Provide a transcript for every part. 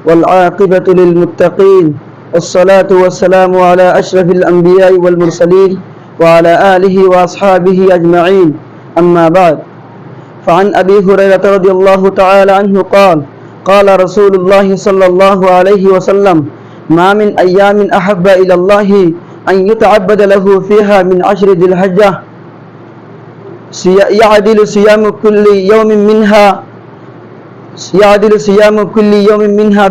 والعاقبة للمتقين والصلاة والسلام على أشرف الأنبياء والمرسلين وعلى آله وأصحابه أجمعين أما بعد فعن أبي هريرة رضي الله تعالى عنه قال رسول الله صلى الله عليه وسلم ما من أيام أحب إلى الله أن يتعبد له فيها من عشر ذي الحجة يعدل صيام كل يوم منها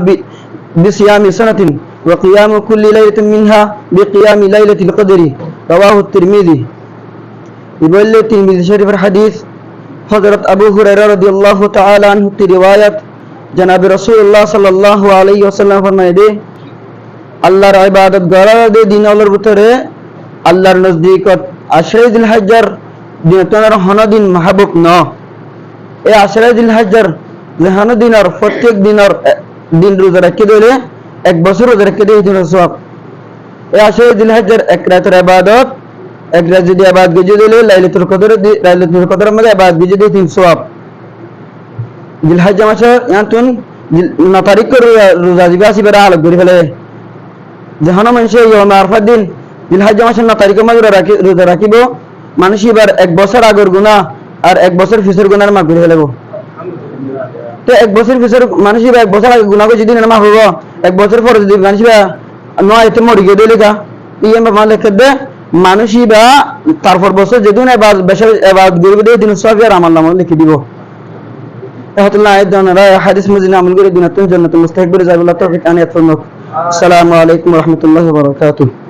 بصيام سنة وقيام كل ليلة منها بقيام ليلة القدر رواه الترمذي يقول الترمذي شريف الحديث حضرت أبو هريرة رضي الله تعالى عنه في رواية جناب رسول الله صلى الله عليه وسلم فرمائے دے আল্লাহর ইবাদত করার দিন আল্লাহর ভিতরে আল্লাহর নজদিকত আশরে জিল হজ্জার দিনতনার হনদিন মাহবুব ন এই আশরে জিল হজ্জার যেহানো দিনের প্রত্যেক দিনের দিন রোজা রাখতে দিলে এক বছর রোজা রাখতে দিয়ে দিনের সওয়াব এই আশরে জিল হজ্জার এক রাতের ইবাদত এক রাত যদি ইবাদত গজে দিলে লাইলাতুল কদরের মধ্যে ইবাদত গজে দিয়ে তিন সওয়াব জিল হজ্জা মাসে ইয়াতুন 9 তারিখ করে রোজা দিবা আসিবার আলোক করে ফেলে যেহানো মানুষে ইয়ম আরফার দিন জিল হজ্জা মাসের 9 তারিখের মধ্যে রোজা রাখিব মানুষ এবার এক বছর আগের গুনাহ আর এক বছর পিছের গুনাহর মাফ করে ফেলব তো এক বছর পিছের মানুষ এবার এক বছর আগে গুনাহ যদি না মাফ হবো এক বছর পরে যদি মানুষ নয় এতে মরে গিয়ে দিলে কা ইয়ে মাল লিখে দে মানুষ বা তারপর বছর যেদিন এবার বেশি এবার গরিব দিয়ে দিন সব আর আমার নাম লিখে দিব রাহমাতুল্লাহ আলাইহি হাদিস মজিনা আমল করে দিন জান্নাতুল মুস্তাহিক করে যাবে আল্লাহ তৌফিক আনিয়াত ফরমাক আসসালামু আলাইকুম ওয়া রাহমাতুল্লাহি ওয়া বারাকাতুহু।